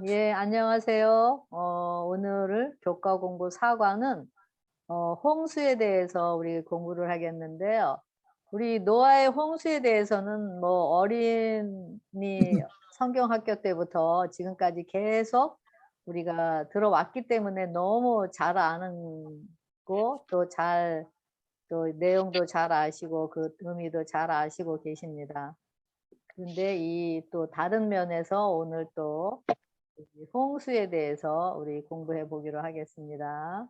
예, 안녕하세요. 오늘 교과 공부 4과는 홍수에 대해서 우리 공부를 하겠는데요. 우리 노아의 홍수에 대해서는 뭐 어린이 성경학교 때부터 지금까지 계속 우리가 들어왔기 때문에 너무 잘 아는 거 또 내용도 잘 아시고 그 의미도 잘 아시고 계십니다. 근데 이 또 다른 면에서 오늘 또 이 홍수에 대해서 우리 공부해 보기로 하겠습니다.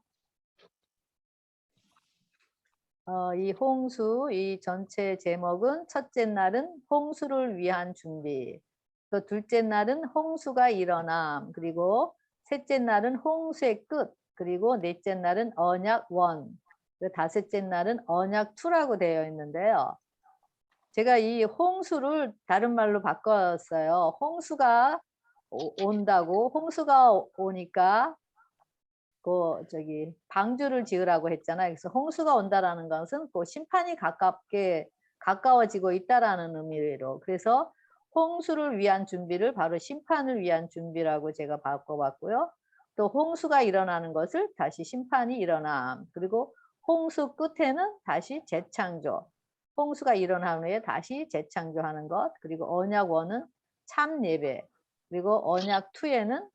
이 홍수, 이 전체 제목은 첫째 날은 홍수를 위한 준비, 또 둘째 날은 홍수가 일어남, 그리고 셋째 날은 홍수의 끝, 그리고 넷째 날은 언약 1, 그리고 다섯째 날은 언약 2라고 되어 있는데요. 제가 이 홍수를 다른 말로 바꿨어요. 홍수가 온다고, 홍수가 오니까 방주를 지으라고 했잖아요. 그래서 홍수가 온다라는 것은 심판이 가까워지고 있다라는 의미로, 그래서 홍수를 위한 준비를 바로 심판을 위한 준비라고 제가 바꿔봤고요. 또 홍수가 일어나는 것을 다시 심판이 일어남, 그리고 홍수 끝에는 다시 재창조, 홍수가 일어난 후에 다시 재창조하는 것, 그리고 언약 1은 참 예배, 그리고 언약 2에는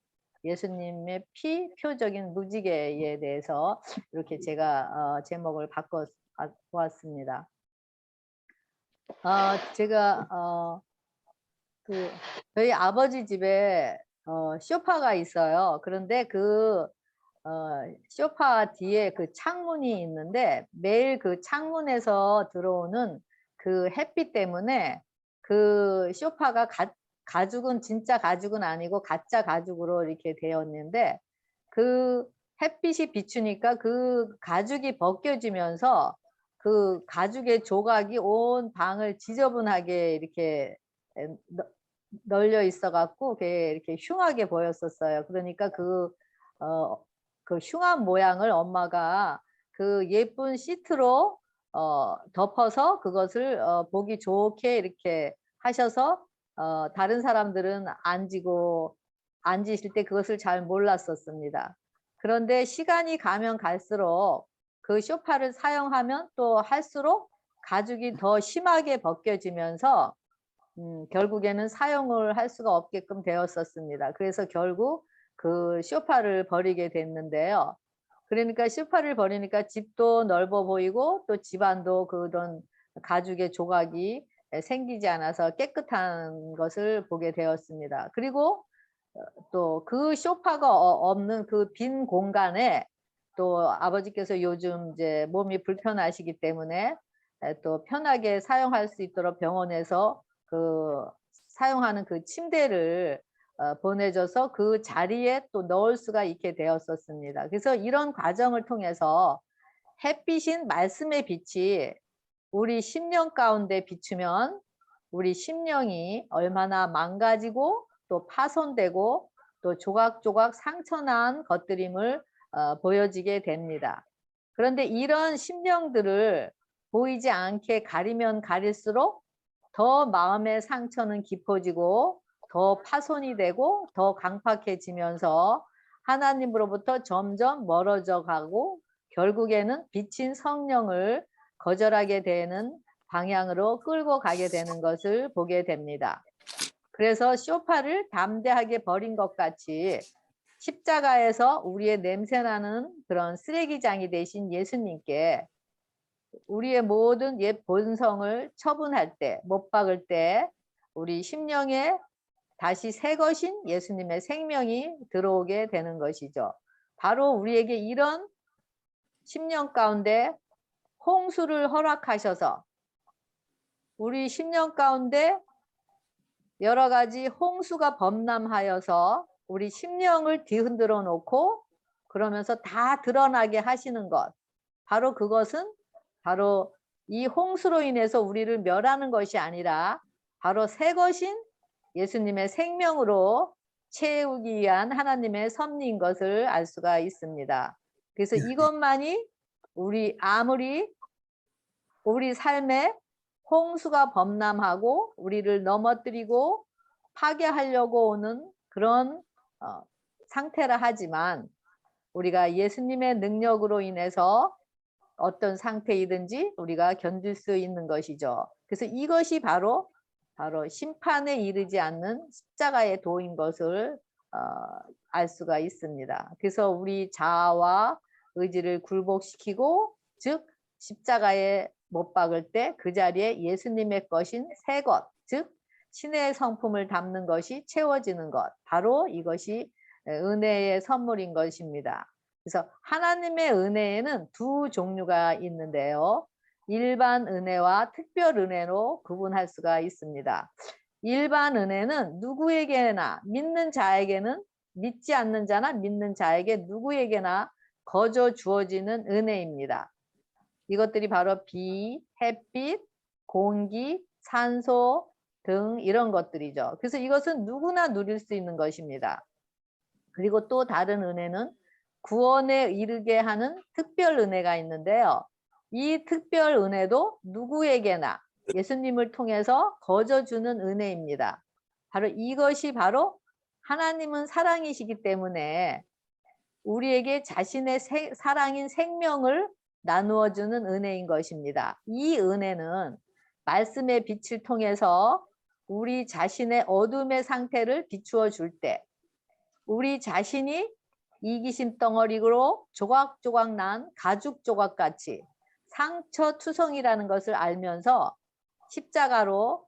예수님의 피 표적인 무지개에 대해서 이렇게 제가 제목을 바꿔 보았습니다. 제가 저희 아버지 집에 소파가 있어요. 그런데 그 소파 뒤에 그 창문이 있는데 매일 그 창문에서 들어오는 그 햇빛 때문에 그 소파가 가죽은 진짜 가죽은 아니고 가짜 가죽으로 이렇게 되었는데, 그 햇빛이 비추니까 그 가죽이 벗겨지면서 그 가죽의 조각이 온 방을 지저분하게 이렇게 널려 있어 갖고 그게 이렇게 흉하게 보였었어요. 그러니까 그 흉한 모양을 엄마가 그 예쁜 시트로 덮어서 그것을 보기 좋게 이렇게 하셔서 다른 사람들은 앉으실 때 그것을 잘 몰랐었습니다. 그런데 시간이 가면 갈수록 그 소파를 사용하면 또 할수록 가죽이 더 심하게 벗겨지면서 결국에는 사용을 할 수가 없게끔 되었었습니다. 그래서 결국 그 소파를 버리게 됐는데요. 그러니까 소파를 버리니까 집도 넓어 보이고 또 집안도 그런 가죽의 조각이 생기지 않아서 깨끗한 것을 보게 되었습니다. 그리고 또 그 소파가 없는 그 빈 공간에 또 아버지께서 요즘 이제 몸이 불편하시기 때문에 또 편하게 사용할 수 있도록 병원에서 그 사용하는 그 침대를 보내줘서 그 자리에 또 넣을 수가 있게 되었었습니다. 그래서 이런 과정을 통해서 햇빛인 말씀의 빛이 우리 심령 가운데 비추면 우리 심령이 얼마나 망가지고 또 파손되고 또 조각조각 상처난 것들임을 보여지게 됩니다. 그런데 이런 심령들을 보이지 않게 가리면 가릴수록 더 마음의 상처는 깊어지고 더 파손이 되고 더 강팍해지면서 하나님으로부터 점점 멀어져 가고 결국에는 비친 성령을 거절하게 되는 방향으로 끌고 가게 되는 것을 보게 됩니다. 그래서 소파를 담대하게 버린 것 같이 십자가에서 우리의 냄새나는 그런 쓰레기장이 되신 예수님께 우리의 모든 옛 본성을 처분할 때, 못 박을 때 우리 심령에 다시 새 것인 예수님의 생명이 들어오게 되는 것이죠. 바로 우리에게 이런 심령 가운데 홍수를 허락하셔서 우리 심령 가운데 여러 가지 홍수가 범람하여서 우리 심령을 뒤흔들어 놓고 그러면서 다 드러나게 하시는 것, 바로 그것은 바로 이 홍수로 인해서 우리를 멸하는 것이 아니라 바로 새 것인 예수님의 생명으로 채우기 위한 하나님의 섭리인 것을 알 수가 있습니다. 그래서 이것만이 아무리 우리 삶에 홍수가 범람하고 우리를 넘어뜨리고 파괴하려고 오는 그런 상태라 하지만 우리가 예수님의 능력으로 인해서 어떤 상태이든지 우리가 견딜 수 있는 것이죠. 그래서 이것이 바로 심판에 이르지 않는 십자가의 도인 것을 알 수가 있습니다. 그래서 우리 자아와 의지를 굴복시키고, 즉 십자가에 못 박을 때 그 자리에 예수님의 것인 새 것, 즉 신의 성품을 담는 것이 채워지는 것, 바로 이것이 은혜의 선물인 것입니다. 그래서 하나님의 은혜에는 두 종류가 있는데요. 일반 은혜와 특별 은혜로 구분할 수가 있습니다. 일반 은혜는 누구에게나, 믿는 자에게는, 믿지 않는 자나 믿는 자에게 누구에게나 거저 주어지는 은혜입니다. 이것들이 바로 비, 햇빛, 공기, 산소 등 이런 것들이죠. 그래서 이것은 누구나 누릴 수 있는 것입니다. 그리고 또 다른 은혜는 구원에 이르게 하는 특별 은혜가 있는데요. 이 특별 은혜도 누구에게나 예수님을 통해서 거저 주는 은혜입니다. 바로 이것이 바로 하나님은 사랑이시기 때문에 우리에게 자신의 사랑인 생명을 나누어 주는 은혜인 것입니다. 이 은혜는 말씀의 빛을 통해서 우리 자신의 어둠의 상태를 비추어 줄 때, 우리 자신이 이기심 덩어리로 조각조각 난 가죽 조각같이 상처투성이라는 것을 알면서 십자가로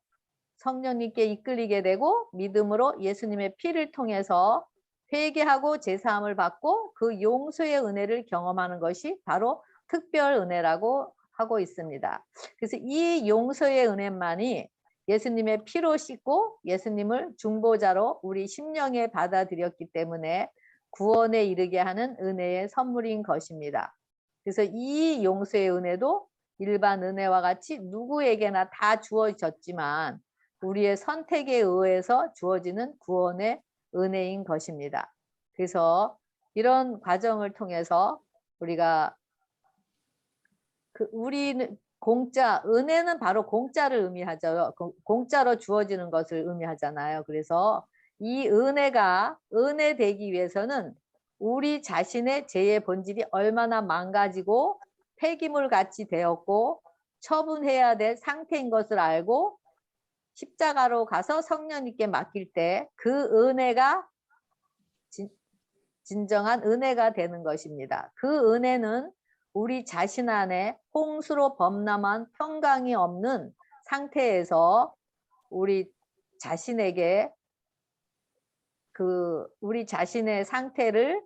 성령님께 이끌리게 되고 믿음으로 예수님의 피를 통해서 회개하고 제사함을 받고 그 용서의 은혜를 경험하는 것이 바로 특별 은혜라고 하고 있습니다. 그래서 이 용서의 은혜만이 예수님의 피로 씻고 예수님을 중보자로 우리 심령에 받아들였기 때문에 구원에 이르게 하는 은혜의 선물인 것입니다. 그래서 이 용서의 은혜도 일반 은혜와 같이 누구에게나 다 주어졌지만 우리의 선택에 의해서 주어지는 구원의 은혜인 것입니다. 그래서 이런 과정을 통해서 우리가 우리는 은혜는 바로 공짜를 의미하죠. 공짜로 주어지는 것을 의미하잖아요. 그래서 이 은혜가 은혜되기 위해서는 우리 자신의 죄의 본질이 얼마나 망가지고 폐기물 같이 되었고 처분해야 될 상태인 것을 알고 십자가로 가서 성령님께 맡길 때 그 은혜가 진정한 은혜가 되는 것입니다. 그 은혜는 우리 자신 안에 홍수로 범람한 평강이 없는 상태에서 우리 자신에게 우리 자신의 상태를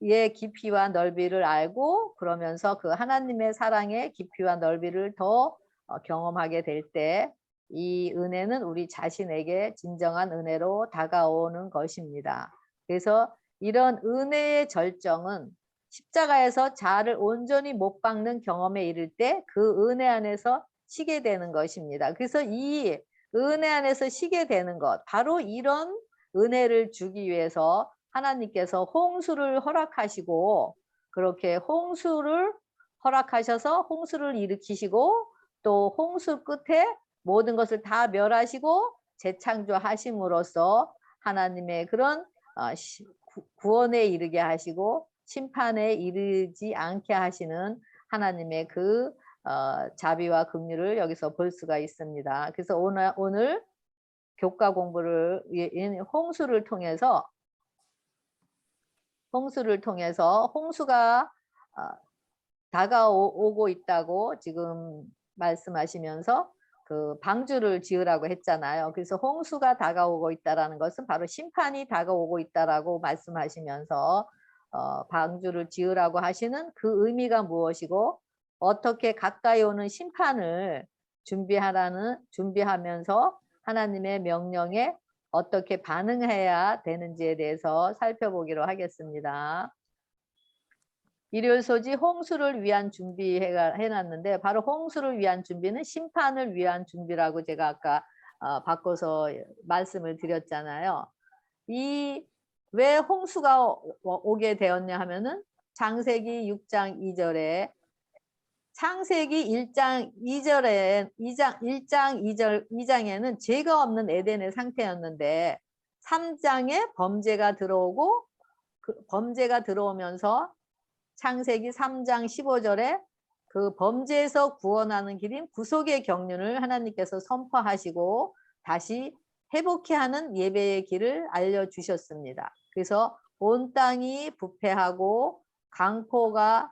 의 깊이와 넓이를 알고 그러면서 그 하나님의 사랑의 깊이와 넓이를 더 경험하게 될 때 이 은혜는 우리 자신에게 진정한 은혜로 다가오는 것입니다. 그래서 이런 은혜의 절정은 십자가에서 자아를 온전히 못 박는 경험에 이를 때 그 은혜 안에서 쉬게 되는 것입니다. 그래서 이 은혜 안에서 쉬게 되는 것, 바로 이런 은혜를 주기 위해서 하나님께서 홍수를 허락하시고 그렇게 홍수를 허락하셔서 홍수를 일으키시고 또 홍수 끝에 모든 것을 다 멸하시고 재창조하심으로써 하나님의 그런 구원에 이르게 하시고 심판에 이르지 않게 하시는 하나님의 그 자비와 긍휼을 여기서 볼 수가 있습니다. 그래서 오늘 교과 공부를 홍수를 통해서 홍수가 다가오고 있다고 지금 말씀하시면서 그 방주를 지으라고 했잖아요. 그래서 홍수가 다가오고 있다라는 것은 바로 심판이 다가오고 있다라고 말씀하시면서 방주를 지으라고 하시는 그 의미가 무엇이고 어떻게 가까이 오는 심판을 준비하면서 하나님의 명령에 어떻게 반응해야 되는지에 대해서 살펴보기로 하겠습니다. 일요일소지 홍수를 위한 준비해놨는데 바로 홍수를 위한 준비는 심판을 위한 준비라고 제가 아까 바꿔서 말씀을 드렸잖아요. 왜 홍수가 오게 되었냐 하면은 창세기 6장 2절에 창세기 1장 2장에는 죄가 없는 에덴의 상태였는데 3장에 범죄가 들어오고 그 범죄가 들어오면서 창세기 3장 15절에 그 범죄에서 구원하는 길인 구속의 경륜을 하나님께서 선포하시고 다시 회복케 하는 예배의 길을 알려주셨습니다. 그래서 온 땅이 부패하고 강포가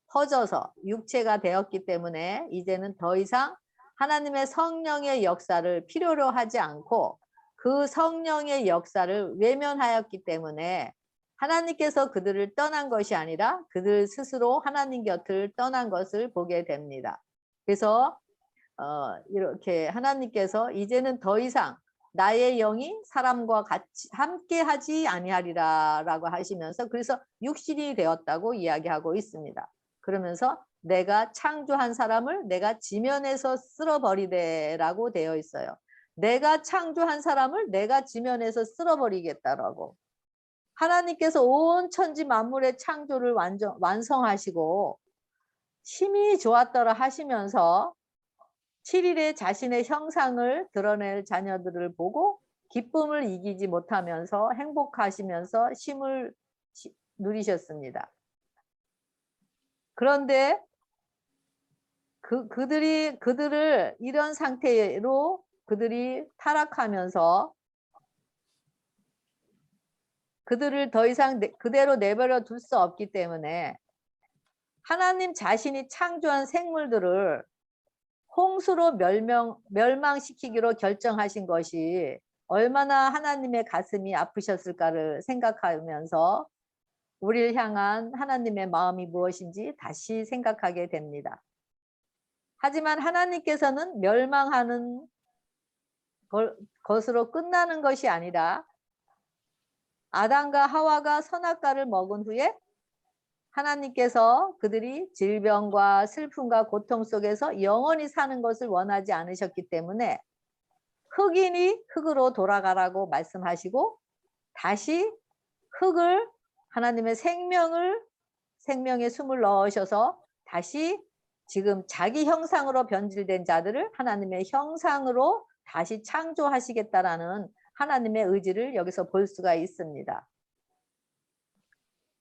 퍼져서 육체가 되었기 때문에 이제는 더 이상 하나님의 성령의 역사를 필요로 하지 않고 그 성령의 역사를 외면하였기 때문에 하나님께서 그들을 떠난 것이 아니라 그들 스스로 하나님 곁을 떠난 것을 보게 됩니다. 그래서 이렇게 하나님께서 이제는 더 이상 나의 영이 사람과 같이 함께 하지 아니하리라 라고 하시면서 그래서 육신이 되었다고 이야기하고 있습니다. 그러면서 내가 창조한 사람을 내가 지면에서 쓸어버리되 라고 되어 있어요. 내가 창조한 사람을 내가 지면에서 쓸어버리겠다라고. 하나님께서 온 천지 만물의 창조를 완성하시고 힘이 좋았더라 하시면서 7일에 자신의 형상을 드러낼 자녀들을 보고 기쁨을 이기지 못하면서 행복하시면서 쉼을 누리셨습니다. 그런데 그들을 이런 상태로 그들이 타락하면서 그들을 더 이상 그대로 내버려 둘 수 없기 때문에 하나님 자신이 창조한 생물들을 홍수로 멸망시키기로 결정하신 것이 얼마나 하나님의 가슴이 아프셨을까를 생각하면서 우리를 향한 하나님의 마음이 무엇인지 다시 생각하게 됩니다. 하지만 하나님께서는 멸망하는 것으로 끝나는 것이 아니라 아담과 하와가 선악과를 먹은 후에 하나님께서 그들이 질병과 슬픔과 고통 속에서 영원히 사는 것을 원하지 않으셨기 때문에 흑인이 흑으로 돌아가라고 말씀하시고 다시 흑을 하나님의 생명의 숨을 넣으셔서 다시 지금 자기 형상으로 변질된 자들을 하나님의 형상으로 다시 창조하시겠다라는 하나님의 의지를 여기서 볼 수가 있습니다.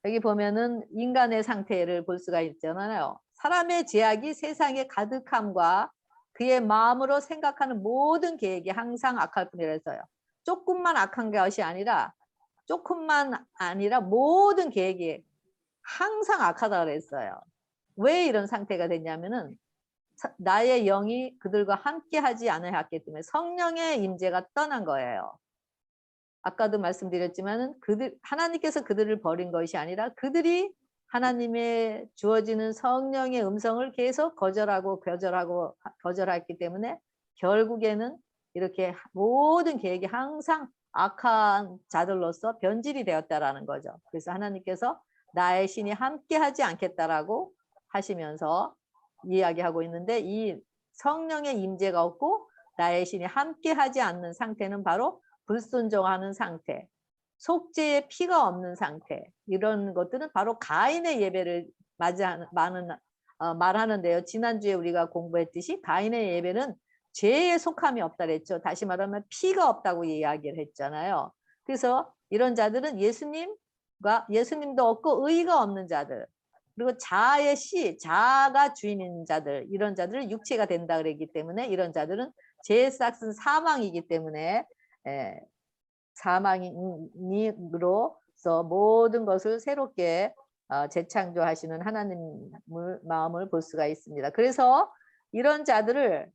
여기 보면은 인간의 상태를 볼 수가 있잖아요. 사람의 제약이 세상의 가득함과 그의 마음으로 생각하는 모든 계획이 항상 악할 뿐이라서요. 조금만 악한 것이 아니라 모든 계획이 항상 악하다 그랬어요. 왜 이런 상태가 됐냐면은 나의 영이 그들과 함께 하지 않았기 때문에 성령의 임재가 떠난 거예요. 아까도 말씀드렸지만은 하나님께서 그들을 버린 것이 아니라 그들이 하나님의 주어지는 성령의 음성을 계속 거절했기 때문에 결국에는 이렇게 모든 계획이 항상 악한 자들로서 변질이 되었다라는 거죠. 그래서 하나님께서 나의 신이 함께 하지 않겠다라고 하시면서 이야기하고 있는데 이 성령의 임재가 없고 나의 신이 함께 하지 않는 상태는 바로 불순종하는 상태, 속죄의 피가 없는 상태, 이런 것들은 바로 가인의 예배를 말하는데요. 지난주에 우리가 공부했듯이 가인의 예배는 죄에 속함이 없다 그랬죠. 다시 말하면 피가 없다고 이야기를 했잖아요. 그래서 이런 자들은 예수님도 없고 의가 없는 자들, 그리고 자아가 주인인 자들, 이런 자들을 육체가 된다 그랬기 때문에 이런 자들은 죄의 싹은 사망이기 때문에 사망으로서 모든 것을 새롭게 재창조하시는 하나님 마음을 볼 수가 있습니다. 그래서 이런 자들을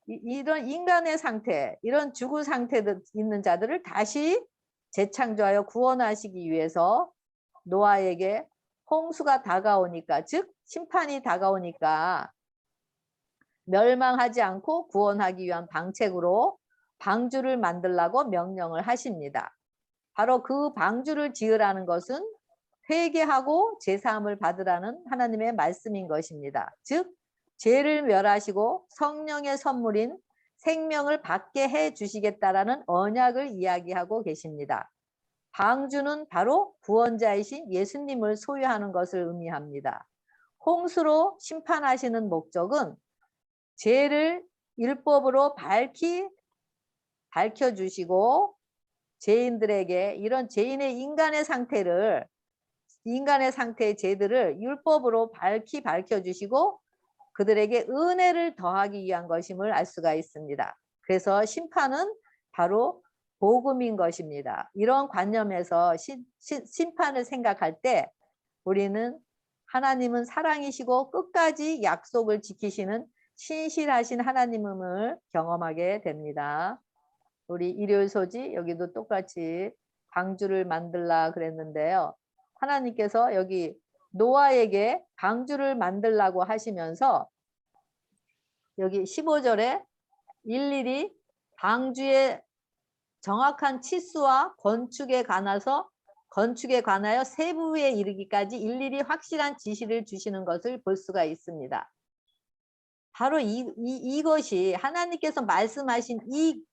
이런 인간의 상태, 이런 죽은 상태에 있는 자들을 다시 재창조하여 구원하시기 위해서 노아에게 홍수가 다가오니까, 즉 심판이 다가오니까 멸망하지 않고 구원하기 위한 방책으로 방주를 만들라고 명령을 하십니다. 바로 그 방주를 지으라는 것은 회개하고 제사함을 받으라는 하나님의 말씀인 것입니다. 즉 죄를 멸하시고 성령의 선물인 생명을 받게 해 주시겠다라는 언약을 이야기하고 계십니다. 방주는 바로 구원자이신 예수님을 소유하는 것을 의미합니다. 홍수로 심판하시는 목적은 죄를 율법으로 밝혀주시고 죄인들에게 이런 죄인의 인간의 상태의 죄들을 율법으로 밝혀주시고 그들에게 은혜를 더하기 위한 것임을 알 수가 있습니다. 그래서 심판은 바로 복음인 것입니다. 이런 관념에서 심판을 생각할 때 우리는 하나님은 사랑이시고 끝까지 약속을 지키시는 신실하신 하나님을 경험하게 됩니다. 우리 일요일 소지 여기도 똑같이 방주를 만들라 그랬는데요. 하나님께서 여기 노아에게 방주를 만들라고 하시면서 여기 15절에 일일이 방주의 정확한 치수와 건축에 관하여 세부에 이르기까지 일일이 확실한 지시를 주시는 것을 볼 수가 있습니다. 바로 이것이 하나님께서 말씀하신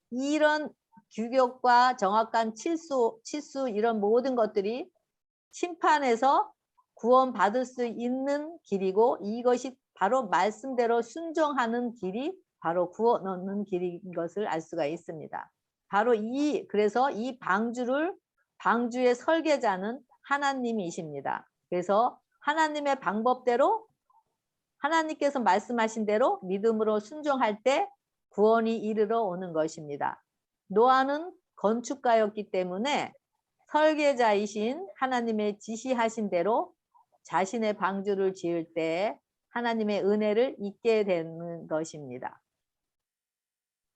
이런 규격과 정확한 치수 이런 모든 것들이 심판에서 구원받을 수 있는 길이고 이것이 바로 말씀대로 순종하는 길이 바로 구원 얻는 길인 것을 알 수가 있습니다. 바로 그래서 이 방주의 설계자는 하나님이십니다. 그래서 하나님의 방법대로 하나님께서 말씀하신 대로 믿음으로 순종할 때 구원이 이르러 오는 것입니다. 노아는 건축가였기 때문에 설계자이신 하나님의 지시하신 대로 자신의 방주를 지을 때 하나님의 은혜를 잊게 되는 것입니다.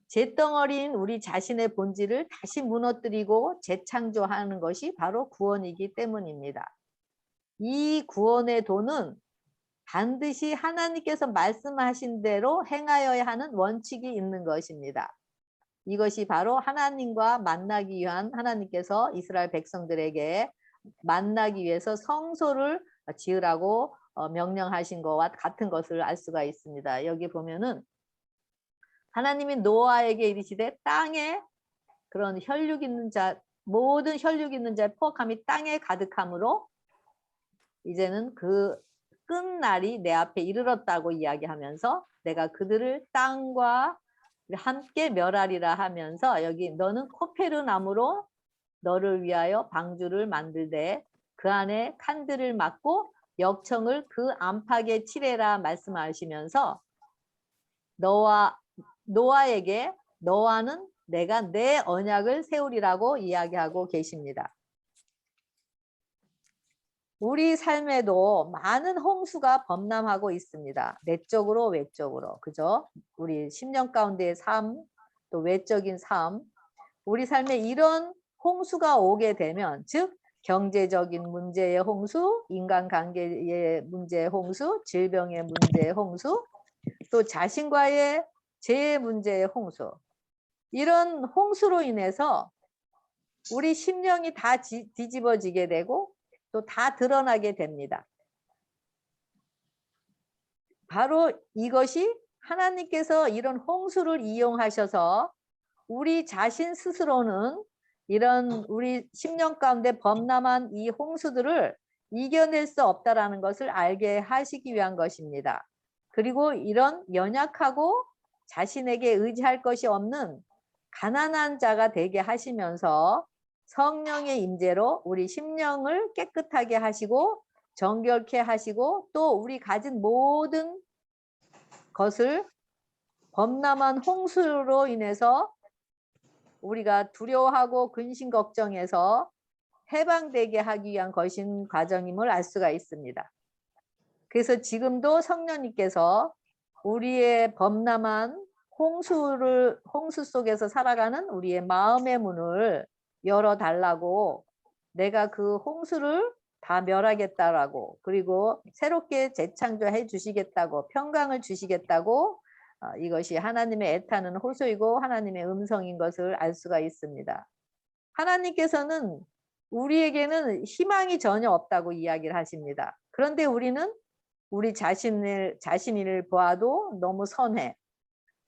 잿덩어리인 우리 자신의 본질을 다시 무너뜨리고 재창조하는 것이 바로 구원이기 때문입니다. 이 구원의 도는 반드시 하나님께서 말씀하신 대로 행하여야 하는 원칙이 있는 것입니다. 이것이 바로 하나님과 만나기 위한 하나님께서 이스라엘 백성들에게 만나기 위해서 성소를 지으라고 명령하신 것과 같은 것을 알 수가 있습니다. 여기 보면은 하나님이 노아에게 이르시되 땅에 그런 혈육 있는 자 모든 혈육 있는 자의 포함이 땅에 가득함으로 이제는 그 끝날이 내 앞에 이르렀다고 이야기하면서 내가 그들을 땅과 함께 멸하리라 하면서 여기 너는 코페르 나무로 너를 위하여 방주를 만들되 그 안에 칸들을 막고 역청을 그 안팎에 칠해라 말씀하시면서 노아에게 너와는 내가 내 언약을 세우리라고 이야기하고 계십니다. 우리 삶에도 많은 홍수가 범람하고 있습니다. 내적으로 외적으로 그죠? 우리 10년 가운데의 삶, 또 외적인 삶, 우리 삶에 이런 홍수가 오게 되면 즉 경제적인 문제의 홍수, 인간관계의 문제의 홍수, 질병의 문제의 홍수, 또 자신과의 죄의 문제의 홍수, 이런 홍수로 인해서 우리 심령이 다 뒤집어지게 되고 또 다 드러나게 됩니다. 바로 이것이 하나님께서 이런 홍수를 이용하셔서 우리 자신 스스로는 이런 우리 심령 가운데 범람한 이 홍수들을 이겨낼 수 없다라는 것을 알게 하시기 위한 것입니다. 그리고 이런 연약하고 자신에게 의지할 것이 없는 가난한 자가 되게 하시면서 성령의 임재로 우리 심령을 깨끗하게 하시고 정결케 하시고 또 우리 가진 모든 것을 범람한 홍수로 인해서 우리가 두려워하고 근심 걱정해서 해방되게 하기 위한 것인 과정임을 알 수가 있습니다. 그래서 지금도 성령님께서 우리의 범람한 홍수 속에서 살아가는 우리의 마음의 문을 열어달라고 내가 그 홍수를 다 멸하겠다라고 그리고 새롭게 재창조해 주시겠다고 평강을 주시겠다고 이것이 하나님의 애타는 호소이고 하나님의 음성인 것을 알 수가 있습니다. 하나님께서는 우리에게는 희망이 전혀 없다고 이야기를 하십니다. 그런데 우리는 우리 자신을 보아도 너무 선해.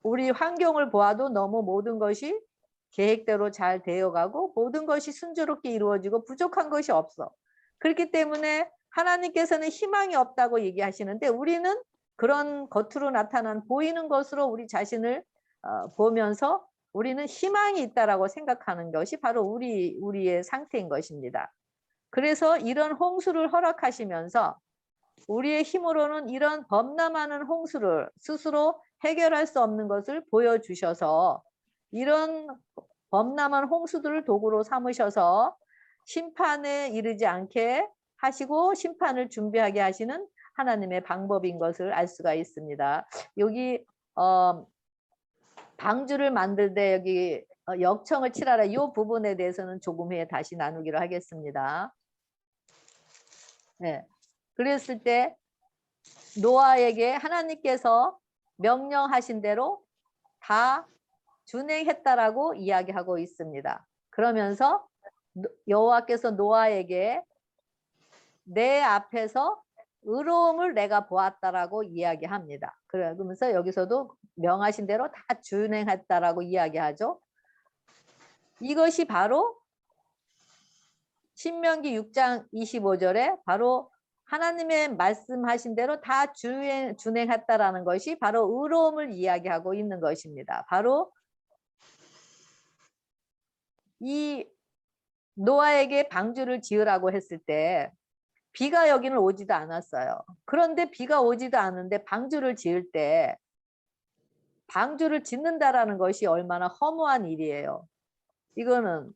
우리 환경을 보아도 너무 모든 것이 계획대로 잘 되어가고 모든 것이 순조롭게 이루어지고 부족한 것이 없어. 그렇기 때문에 하나님께서는 희망이 없다고 얘기하시는데 우리는 그런 겉으로 나타난 보이는 것으로 우리 자신을 보면서 우리는 희망이 있다라고 생각하는 것이 바로 우리의 상태인 것입니다. 그래서 이런 홍수를 허락하시면서 우리의 힘으로는 이런 범람하는 홍수를 스스로 해결할 수 없는 것을 보여주셔서 이런 범람한 홍수들을 도구로 삼으셔서 심판에 이르지 않게 하시고 심판을 준비하게 하시는 하나님의 방법인 것을 알 수가 있습니다. 여기 방주를 만들 때 여기 역청을 칠하라 이 부분에 대해서는 조금 후에 다시 나누기로 하겠습니다. 네. 그랬을 때 노아에게 하나님께서 명령하신 대로 다 준행했다라고 이야기하고 있습니다. 그러면서 여호와께서 노아에게 내 앞에서 의로움을 내가 보았다라고 이야기합니다. 그러면서 여기서도 명하신 대로 다 준행했다라고 이야기하죠. 이것이 바로 신명기 6장 25절에 바로 하나님의 말씀하신 대로 다 준행했다라는 것이 바로 의로움을 이야기하고 있는 것입니다. 바로 이 노아에게 방주를 지으라고 했을 때 비가 여기는 오지도 않았어요. 그런데 비가 오지도 않은데 방주를 지을 때 방주를 짓는다라는 것이 얼마나 허무한 일이에요. 이거는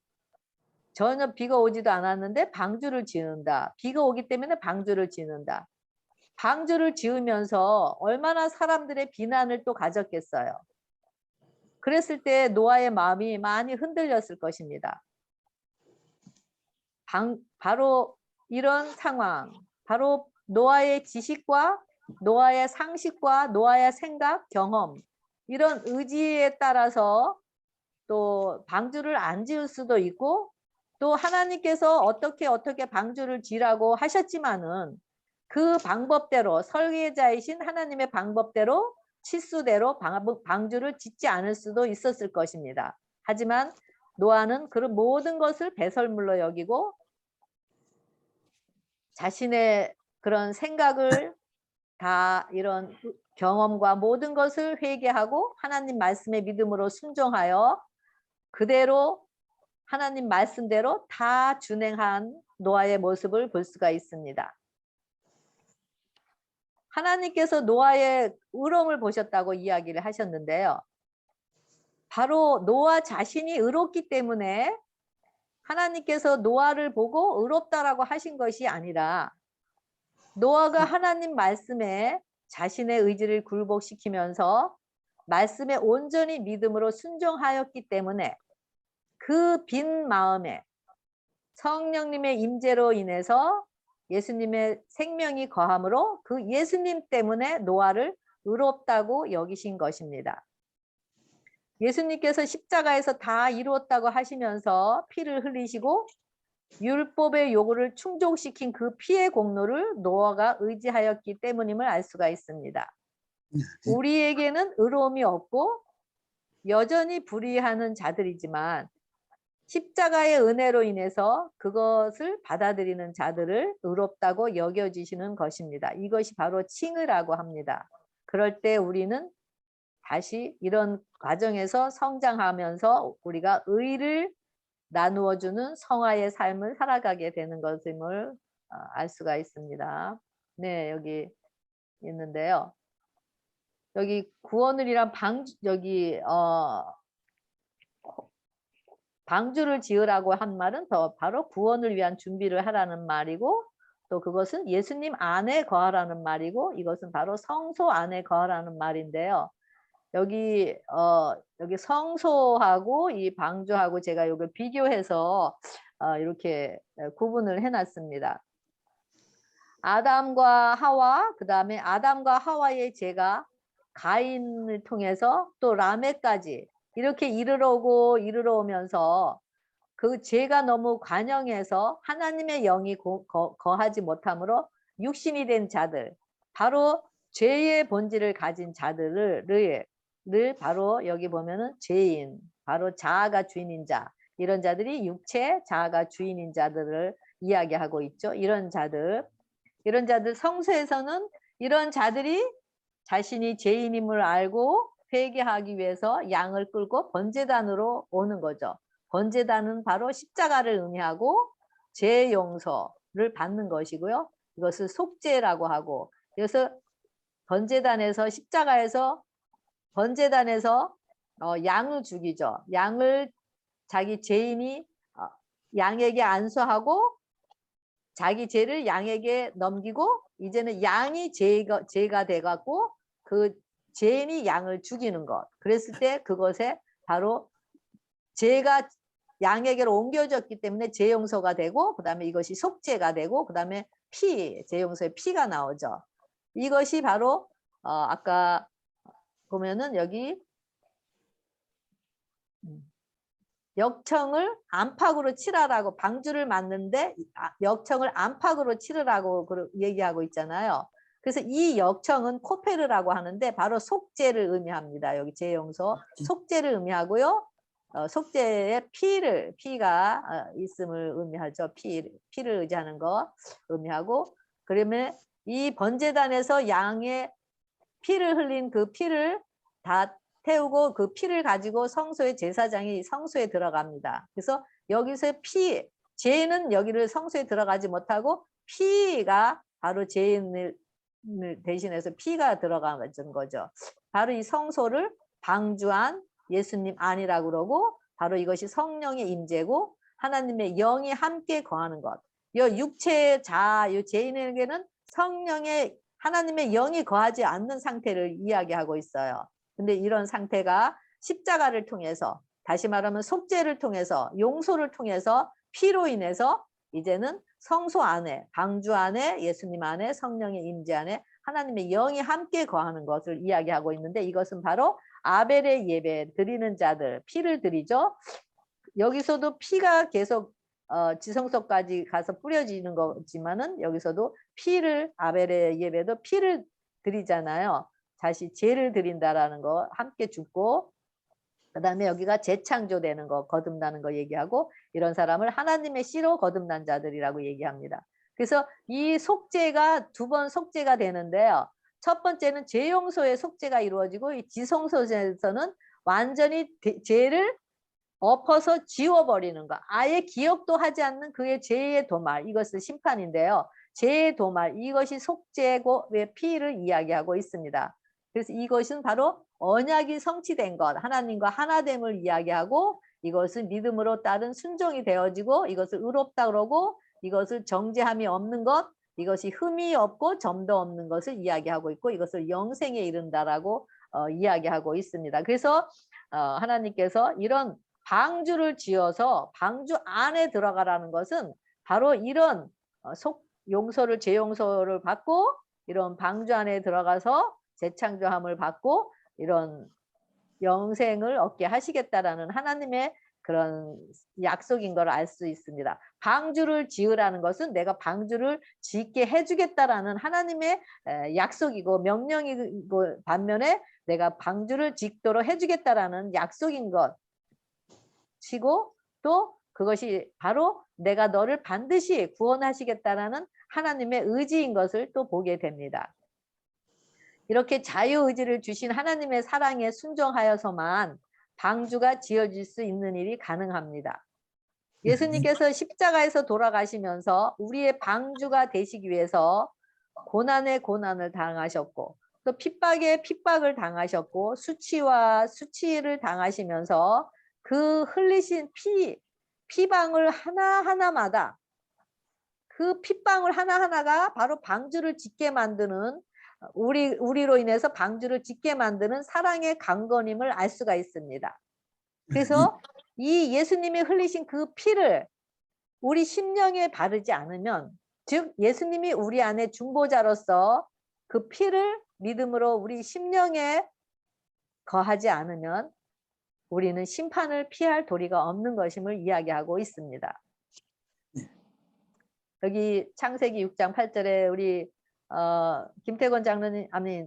전혀 비가 오지도 않았는데 방주를 지는다. 비가 오기 때문에 방주를 지는다. 방주를 지으면서 얼마나 사람들의 비난을 또 가졌겠어요. 그랬을 때 노아의 마음이 많이 흔들렸을 것입니다. 바로 이런 상황, 바로 노아의 지식과 노아의 상식과 노아의 생각, 경험 이런 의지에 따라서 또 방주를 안 지을 수도 있고 또 하나님께서 어떻게 방주를 지라고 하셨지만은 그 방법대로 설계자이신 하나님의 방법대로 치수대로 방주를 짓지 않을 수도 있었을 것입니다. 하지만 노아는 그런 모든 것을 배설물로 여기고 자신의 그런 생각을 다 이런 경험과 모든 것을 회개하고 하나님 말씀의 믿음으로 순종하여 그대로 하나님 말씀대로 다 준행한 노아의 모습을 볼 수가 있습니다. 하나님께서 노아의 의로움을 보셨다고 이야기를 하셨는데요. 바로 노아 자신이 의롭기 때문에 하나님께서 노아를 보고 의롭다라고 하신 것이 아니라 노아가 하나님 말씀에 자신의 의지를 굴복시키면서 말씀에 온전히 믿음으로 순종하였기 때문에 그 빈 마음에 성령님의 임재로 인해서 예수님의 생명이 거함으로 그 예수님 때문에 노아를 의롭다고 여기신 것입니다. 예수님께서 십자가에서 다 이루었다고 하시면서 피를 흘리시고 율법의 요구를 충족시킨 그 피의 공로를 노아가 의지하였기 때문임을 알 수가 있습니다. 우리에게는 의로움이 없고 여전히 불의하는 자들이지만 십자가의 은혜로 인해서 그것을 받아들이는 자들을 의롭다고 여겨지시는 것입니다. 이것이 바로 칭의라고 합니다. 그럴 때 우리는 다시 이런 과정에서 성장하면서 우리가 의를 나누어주는 성화의 삶을 살아가게 되는 것임을 알 수가 있습니다. 네, 여기 있는데요. 여기 구원을 위한 방주를 지으라고 한 말은 더 바로 구원을 위한 준비를 하라는 말이고 또 그것은 예수님 안에 거하라는 말이고 이것은 바로 성소 안에 거하라는 말인데요. 여기 성소하고 이 방주하고 제가 이걸 비교해서 이렇게 구분을 해놨습니다. 아담과 하와, 그 다음에 아담과 하와의 죄가 가인을 통해서 또 라멕까지 이렇게 이르러 오면서 그 죄가 너무 관영해서 하나님의 영이 거하지 못함으로 육신이 된 자들, 바로 죄의 본질을 가진 자들을 바로 여기 보면은 죄인, 바로 자아가 주인인 자, 이런 자들이 육체, 자아가 주인인 자들을 이야기하고 있죠. 이런 자들 성서에서는 이런 자들이 자신이 죄인임을 알고 회개하기 위해서 양을 끌고 번제단으로 오는 거죠. 번제단은 바로 십자가를 의미하고 죄 용서를 받는 것이고요. 이것을 속죄라고 하고, 그래서 번제단에서 십자가에서 번제단에서 양을 죽이죠. 양을 자기 죄인이 양에게 안수하고 자기 죄를 양에게 넘기고, 이제는 양이 죄가 돼갖고 그 죄인이 양을 죽이는 것. 그랬을 때 그것에 바로 죄가 양에게로 옮겨졌기 때문에 죄 용서가 되고, 그 다음에 이것이 속죄가 되고, 그 다음에 죄 용서의 피가 나오죠. 이것이 바로 아까 보면은 여기 역청을 안팎으로 치라라고, 방주를 맞는데 역청을 안팎으로 치르라고 얘기하고 있잖아요. 그래서 이 역청은 코페르라고 하는데 바로 속죄를 의미합니다. 여기 죄 용서 속죄를 의미하고요. 속죄의 피가 있음을 의미하죠. 피를 의지하는 거 의미하고, 그러면 이 번제단에서 양의 피를 흘린 그 피를 다 태우고 그 피를 가지고 성소의 제사장이 성소에 들어갑니다. 그래서 여기서 죄는 여기를 성소에 들어가지 못하고 피가 바로 죄인을 대신해서 피가 들어가는 거죠. 바로 이 성소를 방주한 예수님 안이라고 그러고, 바로 이것이 성령의 임재고 하나님의 영이 함께 거하는 것. 이 육체의 이 죄인에게는 성령의 하나님의 영이 거하지 않는 상태를 이야기하고 있어요. 근데 이런 상태가 십자가를 통해서, 다시 말하면 속죄를 통해서, 용서를 통해서, 피로 인해서 이제는 성소 안에, 방주 안에, 예수님 안에, 성령의 임재 안에 하나님의 영이 함께 거하는 것을 이야기하고 있는데, 이것은 바로 아벨의 예배 드리는 자들, 피를 드리죠. 여기서도 피가 계속 지성소까지 가서 뿌려지는 거지만은, 여기서도 아벨의 예배도 피를 드리잖아요. 다시 죄를 드린다라는 거, 함께 죽고, 그 다음에 여기가 재창조되는 거, 거듭나는 거 얘기하고, 이런 사람을 하나님의 씨로 거듭난 자들이라고 얘기합니다. 그래서 이 속죄가 두 번 속죄가 되는데요. 첫 번째는 죄 용서의 속죄가 이루어지고, 이 지성소에서는 완전히 죄를 엎어서 지워버리는 것, 아예 기억도 하지 않는 그의 죄의 도말, 이것은 심판인데요. 죄의 도말, 이것이 속죄의 피를 이야기하고 있습니다. 그래서 이것은 바로 언약이 성취된 것, 하나님과 하나됨을 이야기하고, 이것은 믿음으로 따른 순종이 되어지고, 이것을 의롭다 그러고, 이것을 정죄함이 없는 것, 이것이 흠이 없고 점도 없는 것을 이야기하고 있고, 이것을 영생에 이른다라고 이야기하고 있습니다. 그래서 하나님께서 이런 방주를 지어서 방주 안에 들어가라는 것은 바로 이런 용서를, 죄 용서를 받고, 이런 방주 안에 들어가서 재창조함을 받고 이런 영생을 얻게 하시겠다라는 하나님의 그런 약속인 걸 알 수 있습니다. 방주를 지으라는 것은 내가 방주를 짓게 해주겠다라는 하나님의 약속이고 명령이고, 반면에 내가 방주를 짓도록 해주겠다라는 약속인 것이고, 또 그것이 바로 내가 너를 반드시 구원하시겠다라는 하나님의 의지인 것을 또 보게 됩니다. 이렇게 자유의지를 주신 하나님의 사랑에 순종하여서만 방주가 지어질 수 있는 일이 가능합니다. 예수님께서 십자가에서 돌아가시면서 우리의 방주가 되시기 위해서 고난에 고난을 당하셨고, 또 핍박에 핍박을 당하셨고, 수치와 수치를 당하시면서 그 흘리신 피방울 하나하나마다, 그 핏방울 하나하나가 바로 방주를 짓게 만드는, 우리로 인해서 방주를 짓게 만드는 사랑의 강건임을 알 수가 있습니다. 그래서 이 예수님이 흘리신 그 피를 우리 심령에 바르지 않으면, 즉 예수님이 우리 안에 중보자로서 그 피를 믿음으로 우리 심령에 거하지 않으면 우리는 심판을 피할 도리가 없는 것임을 이야기하고 있습니다. 여기 창세기 6장 8절에 우리 김태권 장로님, 아니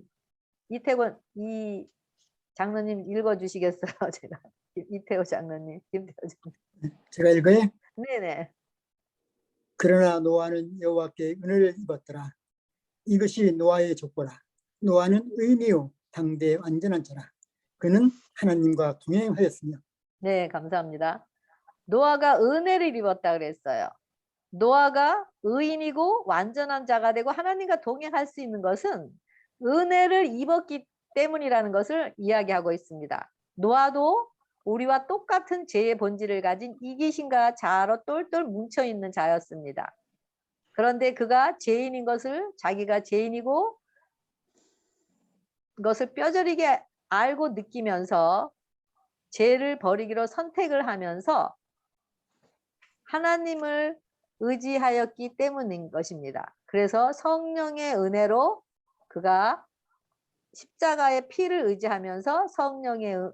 이태권 이 장로님 읽어주시겠어요? 제가 이태호 장로님, 김태호 장로님. 제가 읽어요? 네네. 그러나 노아는 여호와께 은혜를 입었더라. 이것이 노아의 족보라. 노아는 의미요 당대의 완전한 자라. 그는 하나님과 동행하였으며. 네, 감사합니다. 노아가 은혜를 입었다 그랬어요. 노아가 의인이고 완전한 자가 되고 하나님과 동행할 수 있는 것은 은혜를 입었기 때문이라는 것을 이야기하고 있습니다. 노아도 우리와 똑같은 죄의 본질을 가진 이기심과 자아로 똘똘 뭉쳐있는 자였습니다. 그런데 그가 죄인인 것을, 자기가 죄인이고 그것을 뼈저리게 알고 느끼면서 죄를 버리기로 선택을 하면서 하나님을 의지하였기 때문인 것입니다. 그래서 성령의 은혜로 그가 십자가의 피를 의지하면서 성령의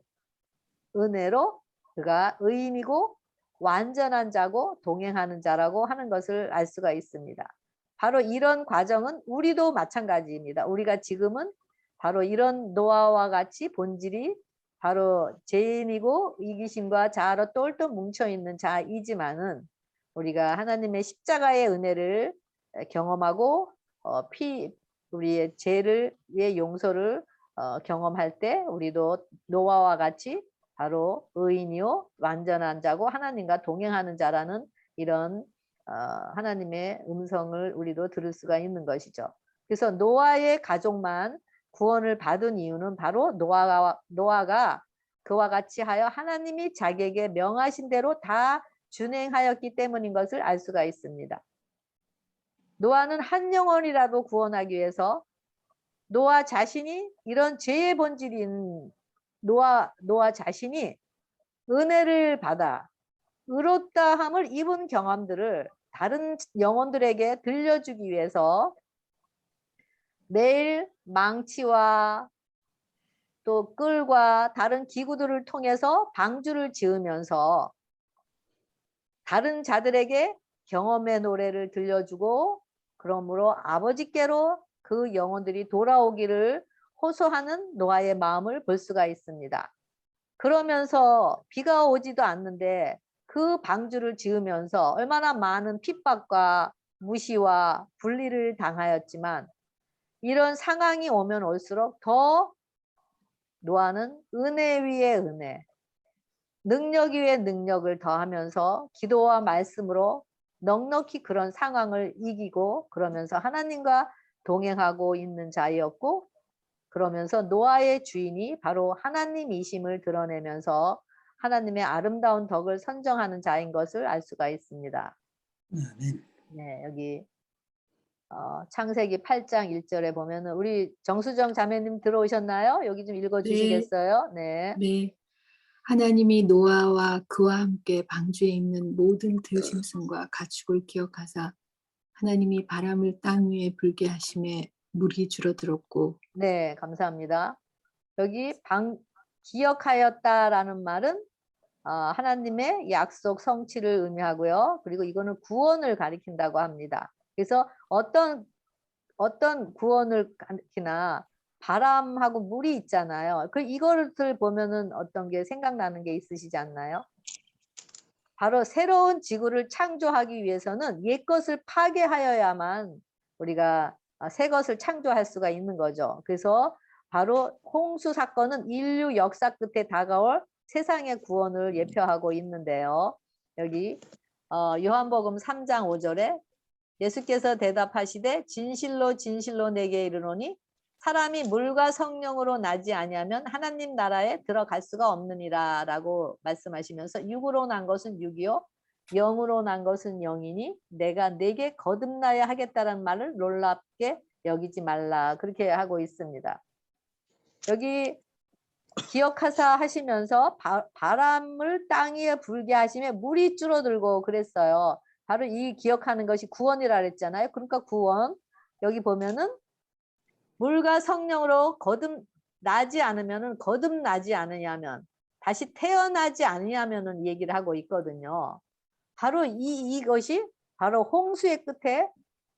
은혜로 그가 의인이고 완전한 자고 동행하는 자라고 하는 것을 알 수가 있습니다. 바로 이런 과정은 우리도 마찬가지입니다. 우리가 지금은 바로 이런 노아와 같이 본질이 바로 죄인이고 이기심과 자아로 똘똘 뭉쳐있는 자이지만은 우리가 하나님의 십자가의 은혜를 경험하고 우리의 죄를 용서를 경험할 때 우리도 노아와 같이 바로 의인이요 완전한 자고 하나님과 동행하는 자라는 이런 하나님의 음성을 우리도 들을 수가 있는 것이죠. 그래서 노아의 가족만 구원을 받은 이유는 바로 노아가 그와 같이 하여 하나님이 자기에게 명하신 대로 다 준행하였기 때문인 것을 알 수가 있습니다. 노아는 한 영혼이라도 구원하기 위해서 노아 자신이 이런 죄의 본질인 노아 자신이 은혜를 받아 의롭다함을 입은 경험들을 다른 영혼들에게 들려주기 위해서 매일 망치와 또 끌과 다른 기구들을 통해서 방주를 지으면서 다른 자들에게 경험의 노래를 들려주고 그러므로 아버지께로 그 영혼들이 돌아오기를 호소하는 노아의 마음을 볼 수가 있습니다. 그러면서 비가 오지도 않는데 그 방주를 지으면서 얼마나 많은 핍박과 무시와 분리를 당하였지만 이런 상황이 오면 올수록 더 노아는 은혜 위에 은혜, 능력 위에 능력을 더하면서 기도와 말씀으로 넉넉히 그런 상황을 이기고 그러면서 하나님과 동행하고 있는 자였고 그러면서 노아의 주인이 바로 하나님이심을 드러내면서 하나님의 아름다운 덕을 선정하는 자인 것을 알 수가 있습니다. 아멘. 네, 여기 창세기 8장 1절에 보면은 우리 정수정 자매님 들어오셨나요? 여기 좀 읽어 주시겠어요? 네. 네. 하나님이 노아와 그와 함께 방주에 있는 모든 들짐승과 가축을 기억하사 하나님이 바람을 땅 위에 불게 하심에 물이 줄어들었고. 네, 감사합니다. 여기 기억하였다라는 말은 하나님의 약속 성취를 의미하고요. 그리고 이거는 구원을 가리킨다고 합니다. 그래서 어떤 구원을 가리키나 바람하고 물이 있잖아요. 이거를 보면은 어떤 게 생각나는 게 있으시지 않나요? 바로 새로운 지구를 창조하기 위해서는 옛 것을 파괴하여야만 우리가 새 것을 창조할 수가 있는 거죠. 그래서 바로 홍수 사건은 인류 역사 끝에 다가올 세상의 구원을 예표하고 있는데요. 여기 요한복음 3장 5절에 예수께서 대답하시되 진실로 진실로 내게 이르노니 사람이 물과 성령으로 나지 아니하면 하나님 나라에 들어갈 수가 없느니라 라고 말씀하시면서 육으로 난 것은 육이요 영으로 난 것은 영이니 내가 내게 거듭나야 하겠다는 말을 놀랍게 여기지 말라 그렇게 하고 있습니다. 여기 기억하사 하시면서 바람을 땅 위에 불게 하시며 물이 줄어들고 그랬어요. 바로 이 기억하는 것이 구원이라 그랬잖아요. 그러니까 구원 여기 보면은 물과 성령으로 거듭나지 않으면은 거듭나지 않으냐면 다시 태어나지 않으냐면은 얘기를 하고 있거든요. 바로 이것이 바로 홍수의 끝에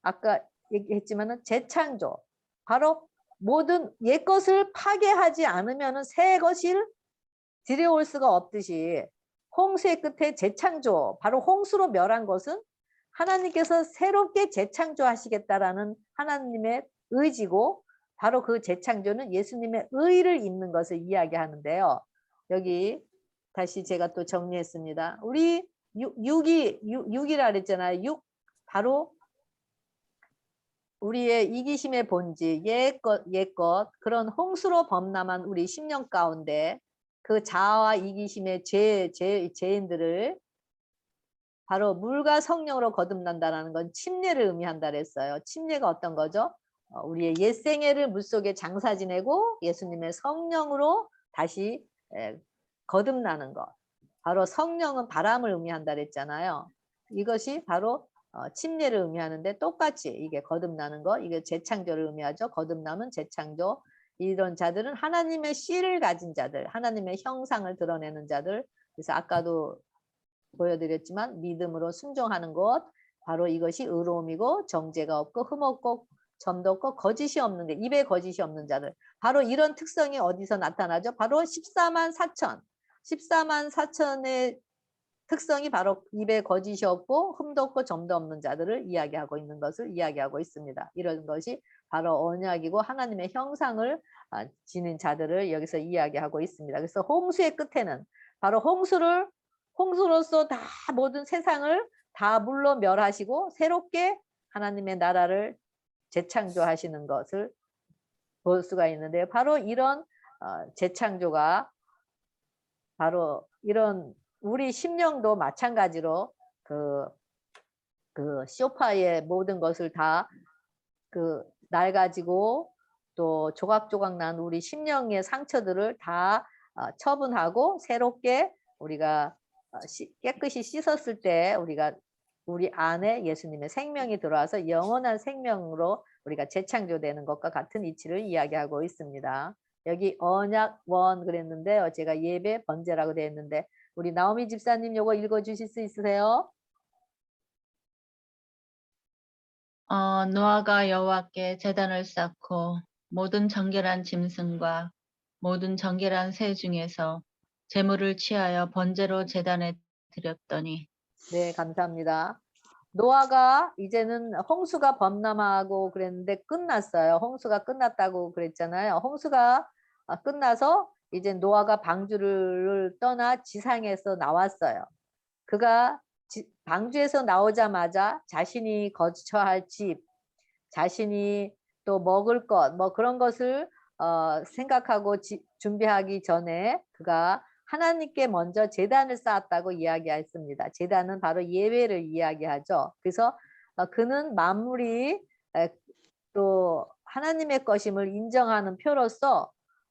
아까 얘기했지만은 재창조 바로 모든 옛 것을 파괴하지 않으면은 새 것을 들여올 수가 없듯이 홍수의 끝에 재창조 바로 홍수로 멸한 것은 하나님께서 새롭게 재창조하시겠다라는 하나님의 의지고 바로 그 재창조는 예수님의 의를 입는 것을 이야기하는데요. 여기 다시 제가 또 정리했습니다. 우리 육이라 그랬잖아요. 육 바로 우리의 이기심의 본질, 옛것 그런 홍수로 범람한 우리 심령 가운데 그 자아와 이기심의 죄인들을 바로 물과 성령으로 거듭난다는 건 침례를 의미한다 그랬어요. 침례가 어떤 거죠? 우리의 옛 생애를 물속에 장사 지내고 예수님의 성령으로 다시 거듭나는 것. 바로 성령은 바람을 의미한다 그랬잖아요. 이것이 바로 침례를 의미하는데 똑같이 이게 거듭나는 거, 이게 재창조를 의미하죠. 거듭남은 재창조. 이런 자들은 하나님의 씨를 가진 자들, 하나님의 형상을 드러내는 자들. 그래서 아까도 보여드렸지만 믿음으로 순종하는 것, 바로 이것이 의로움이고 정죄가 없고 흠없고 점도 없고 거짓이 없는 게 입에 거짓이 없는 자들. 바로 이런 특성이 어디서 나타나죠? 바로 14만 4천의 특성이 바로 입에 거짓이 없고 흠도 없고 점도 없는 자들을 이야기하고 있는 것을 이야기하고 있습니다. 이런 것이 바로 언약이고 하나님의 형상을 지닌 자들을 여기서 이야기하고 있습니다. 그래서 홍수의 끝에는 바로 홍수로서 다 모든 세상을 다 물로 멸하시고 새롭게 하나님의 나라를 재창조하시는 것을 볼 수가 있는데요. 바로 이런 재창조가 바로 이런 우리 심령도 마찬가지로 그 쇼파의 모든 것을 다 낡아지고 또 조각조각 난 우리 심령의 상처들을 다 처분하고 새롭게 우리가 깨끗이 씻었을 때 우리 안에 예수님의 생명이 들어와서 영원한 생명으로 우리가 재창조되는 것과 같은 이치를 이야기하고 있습니다. 여기 언약원 그랬는데요. 제가 예배 번제라고 되어 있는데 우리 나오미 집사님 요거 읽어주실 수 있으세요? 노아가 여호와께 제단을 쌓고 모든 정결한 짐승과 모든 정결한 새 중에서 제물을 취하여 번제로 제단에 드렸더니. 네, 감사합니다. 노아가 이제는 홍수가 범람하고 그랬는데 끝났어요. 홍수가 끝났다고 그랬잖아요. 홍수가 끝나서 이제 노아가 방주를 떠나 지상에서 나왔어요. 그가 방주에서 나오자마자 자신이 거처할 집, 자신이 또 먹을 것, 뭐 그런 것을 생각하고 준비하기 전에 그가 하나님께 먼저 제단을 쌓았다고 이야기했습니다. 제단은 바로 예배를 이야기하죠. 그래서 그는 만물이 또 하나님의 것임을 인정하는 표로서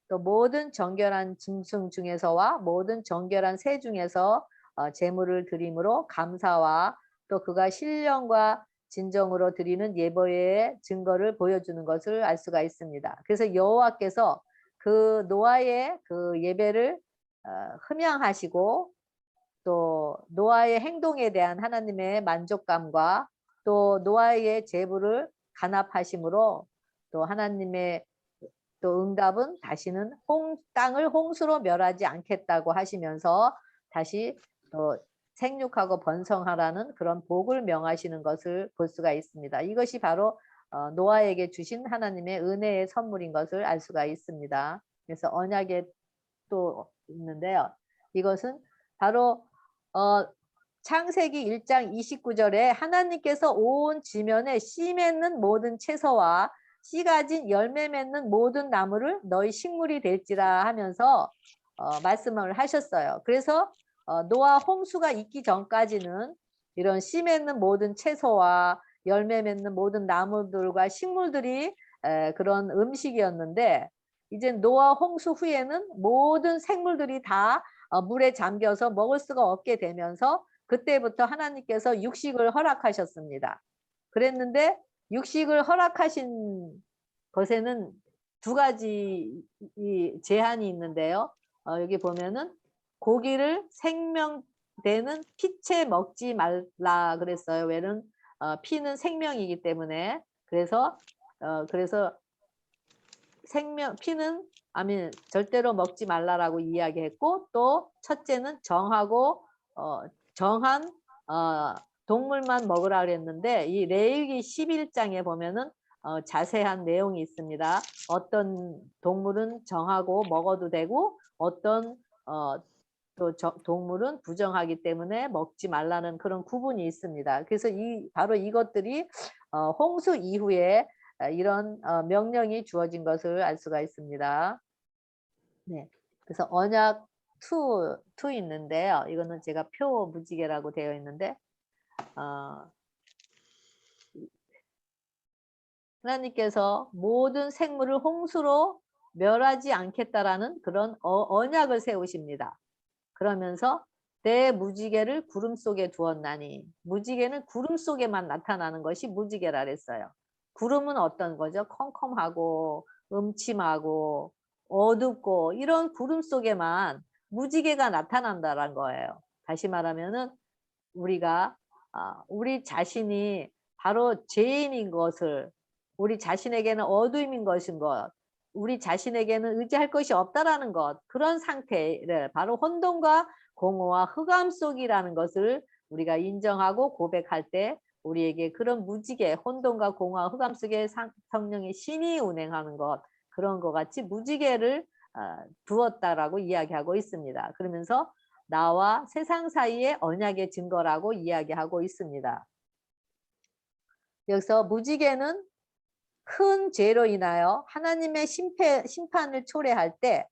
또 모든 정결한 짐승 중에서와 모든 정결한 새 중에서 제물을 드림으로 감사와 또 그가 신령과 진정으로 드리는 예배의 증거를 보여주는 것을 알 수가 있습니다. 그래서 여호와께서 그 노아의 그 예배를 흠양하시고 또 노아의 행동에 대한 하나님의 만족감과 또 노아의 제물을 간합하심으로 또 하나님의 또 응답은 다시는 땅을 홍수로 멸하지 않겠다고 하시면서 다시 또 생육하고 번성하라는 그런 복을 명하시는 것을 볼 수가 있습니다. 이것이 바로 노아에게 주신 하나님의 은혜의 선물인 것을 알 수가 있습니다. 그래서 언약에 또 있는데요. 이것은 바로 창세기 1장 29절에 하나님께서 온 지면에 씨 맺는 모든 채소와 씨 가진 열매 맺는 모든 나무를 너희 식물이 될지라 하면서 말씀을 하셨어요. 그래서 노아 홍수가 있기 전까지는 이런 씨 맺는 모든 채소와 열매 맺는 모든 나무들과 식물들이 그런 음식이었는데 이제 노아 홍수 후에는 모든 생물들이 다 물에 잠겨서 먹을 수가 없게 되면서 그때부터 하나님께서 육식을 허락하셨습니다. 그랬는데 육식을 허락하신 것에는 두 가지 제한이 있는데요. 여기 보면은 고기를 생명되는 피채 먹지 말라 그랬어요. 왜냐면 피는 생명이기 때문에. 그래서 피는 절대로 먹지 말라라고 이야기했고 또 첫째는 정한 동물만 먹으라 그랬는데 이 레위기 11장에 보면은 자세한 내용이 있습니다. 어떤 동물은 정하고 먹어도 되고 어떤 또 동물은 부정하기 때문에 먹지 말라는 그런 구분이 있습니다. 그래서 바로 이것들이 홍수 이후에 이런 명령이 주어진 것을 알 수가 있습니다. 네, 그래서 언약 2 있는데요. 이거는 제가 표 무지개라고 되어 있는데 하나님께서 모든 생물을 홍수로 멸하지 않겠다라는 그런 언약을 세우십니다. 그러면서 내 무지개를 구름 속에 두었나니, 무지개는 구름 속에만 나타나는 것이 무지개라 그랬어요. 구름은 어떤 거죠? 컴컴하고 음침하고 어둡고 이런 구름 속에만 무지개가 나타난다는 거예요. 다시 말하면은 우리가 우리 자신이 바로 죄인인 것을, 우리 자신에게는 어두움인 것인 것, 우리 자신에게는 의지할 것이 없다라는 것, 그런 상태를 바로 혼돈과 공허와 흑암 속이라는 것을 우리가 인정하고 고백할 때 우리에게 그런 무지개, 혼돈과 공허와 흑암 속에 성령의 신이 운행하는 것, 그런 것 같이 무지개를 두었다라고 이야기하고 있습니다. 그러면서 나와 세상 사이의 언약의 증거라고 이야기하고 있습니다. 여기서 무지개는 큰 죄로 인하여 하나님의 심판을 초래할 때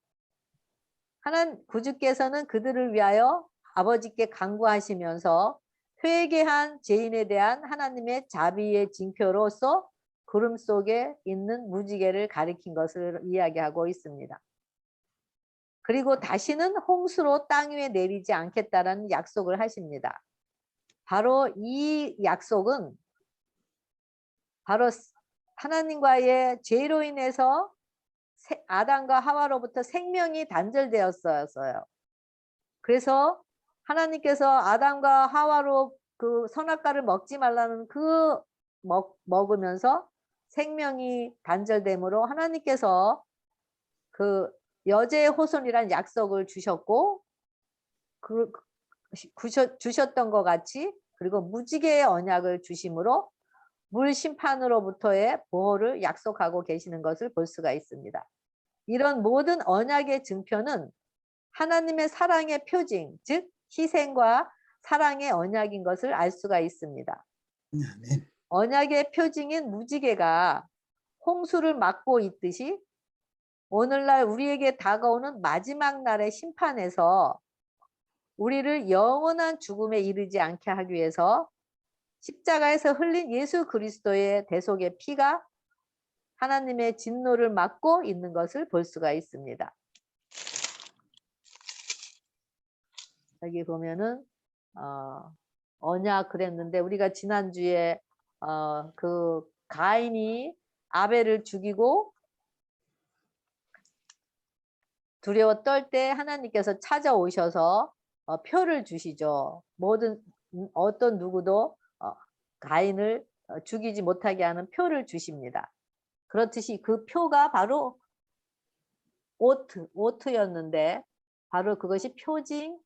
구주께서는 그들을 위하여 아버지께 간구하시면서 회개한 죄인에 대한 하나님의 자비의 징표로서 구름 속에 있는 무지개를 가리킨 것을 이야기하고 있습니다. 그리고 다시는 홍수로 땅 위에 내리지 않겠다라는 약속을 하십니다. 바로 이 약속은 바로 하나님과의 죄로 인해서 아담과 하와로부터 생명이 단절되었어요. 그래서 하나님께서 아담과 하와로 그 선악과를 먹지 말라는 먹으면서 생명이 단절되므로 하나님께서 그 여제의 호손이란 약속을 주셨고 주셨던 것 같이, 그리고 무지개의 언약을 주심으로 물 심판으로부터의 보호를 약속하고 계시는 것을 볼 수가 있습니다. 이런 모든 언약의 증표는 하나님의 사랑의 표징, 즉 희생과 사랑의 언약인 것을 알 수가 있습니다. 아멘. 언약의 표징인 무지개가 홍수를 막고 있듯이 오늘날 우리에게 다가오는 마지막 날의 심판에서 우리를 영원한 죽음에 이르지 않게 하기 위해서 십자가에서 흘린 예수 그리스도의 대속의 피가 하나님의 진노를 막고 있는 것을 볼 수가 있습니다. 여기 보면은 언약 그랬는데 우리가 지난주에 그 가인이 아벨을 죽이고 두려워 떨 때 하나님께서 찾아오셔서 표를 주시죠. 어떤 누구도 가인을 죽이지 못하게 하는 표를 주십니다. 그렇듯이 그 표가 바로 오트였는데 바로 그것이 표징,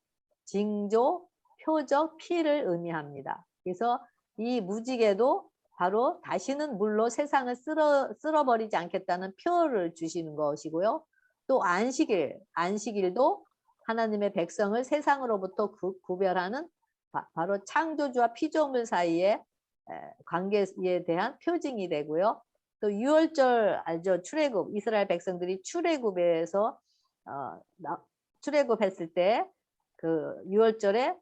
징조, 표적, 피를 의미합니다. 그래서 이 무지개도 바로 다시는 물로 세상을 쓸어버리지 않겠다는 표를 주시는 것이고요. 또 안식일도 하나님의 백성을 세상으로부터 구별하는 바로 창조주와 피조물 사이의 관계에 대한 표징이 되고요. 또 유월절 알죠? 출애굽, 이스라엘 백성들이 출애굽에서 출애굽했을 때 그 유월절에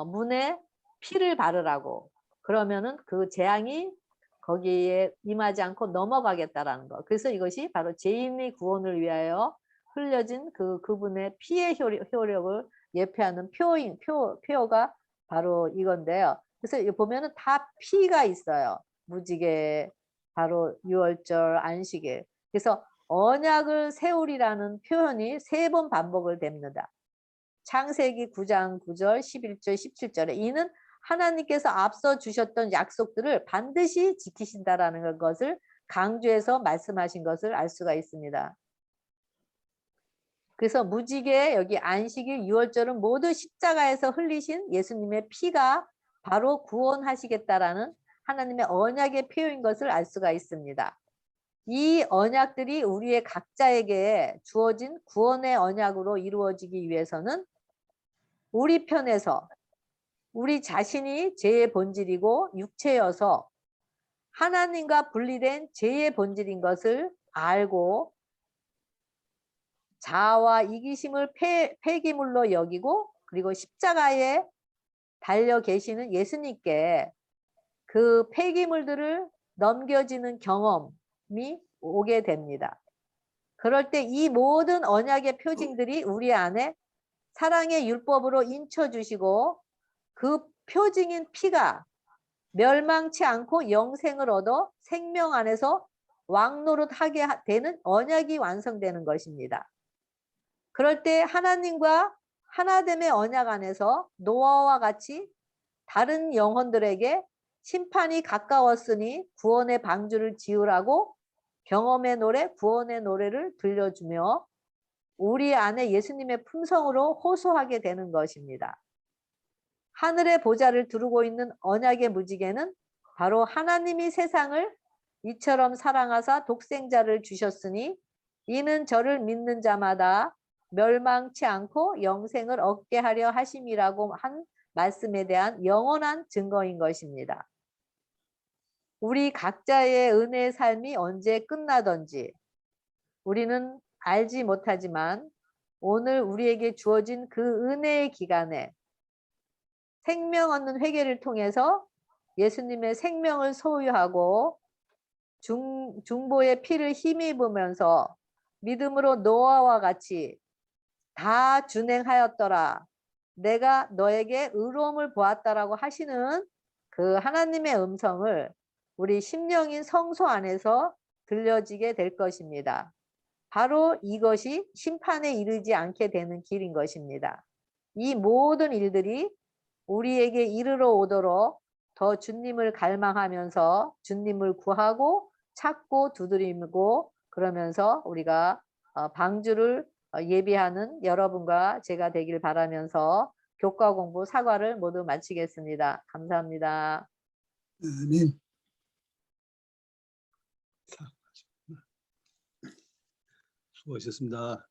문에 피를 바르라고, 그러면은 그 재앙이 거기에 임하지 않고 넘어가겠다라는 거. 그래서 이것이 바로 죄인의 구원을 위하여 흘려진 그분의 피의 효력을 예표하는 표가 바로 이건데요. 그래서 보면은 다 피가 있어요. 무지개, 바로 유월절, 안식일. 그래서 언약을 세우리라는 표현이 3번 반복을 됩니다. 창세기 9장 9절, 11절, 17절에 이는 하나님께서 앞서 주셨던 약속들을 반드시 지키신다라는 것을 강조해서 말씀하신 것을 알 수가 있습니다. 그래서 무지개, 여기 안식일, 유월절은 모두 십자가에서 흘리신 예수님의 피가 바로 구원하시겠다라는 하나님의 언약의 표현인 것을 알 수가 있습니다. 이 언약들이 우리의 각자에게 주어진 구원의 언약으로 이루어지기 위해서는 우리 편에서 우리 자신이 죄의 본질이고 육체여서 하나님과 분리된 죄의 본질인 것을 알고 자아와 이기심을 폐기물로 여기고 그리고 십자가에 달려 계시는 예수님께 그 폐기물들을 넘겨지는 경험이 오게 됩니다. 그럴 때 이 모든 언약의 표징들이 우리 안에 사랑의 율법으로 인쳐주시고 그 표징인 피가 멸망치 않고 영생을 얻어 생명 안에서 왕노릇하게 되는 언약이 완성되는 것입니다. 그럴 때 하나님과 하나됨의 언약 안에서 노아와 같이 다른 영혼들에게 심판이 가까웠으니 구원의 방주를 지으라고 경험의 노래, 구원의 노래를 들려주며 우리 안에 예수님의 품성으로 호소하게 되는 것입니다. 하늘의 보좌를 두르고 있는 언약의 무지개는 바로 하나님이 세상을 이처럼 사랑하사 독생자를 주셨으니 이는 저를 믿는 자마다 멸망치 않고 영생을 얻게 하려 하심이라고 한 말씀에 대한 영원한 증거인 것입니다. 우리 각자의 은혜의 삶이 언제 끝나던지 우리는 알지 못하지만 오늘 우리에게 주어진 그 은혜의 기간에 생명 얻는 회개를 통해서 예수님의 생명을 소유하고 중보의 피를 힘입으면서 믿음으로 노아와 같이 다 준행하였더라. 내가 너에게 의로움을 보았다라고 하시는 그 하나님의 음성을 우리 심령인 성소 안에서 들려지게 될 것입니다. 바로 이것이 심판에 이르지 않게 되는 길인 것입니다. 이 모든 일들이 우리에게 이르러 오도록 더 주님을 갈망하면서 주님을 구하고 찾고 두드리고 그러면서 우리가 방주를 예비하는 여러분과 제가 되길 바라면서 교과 공부 사과를 모두 마치겠습니다. 감사합니다. 아멘. 수고하셨습니다.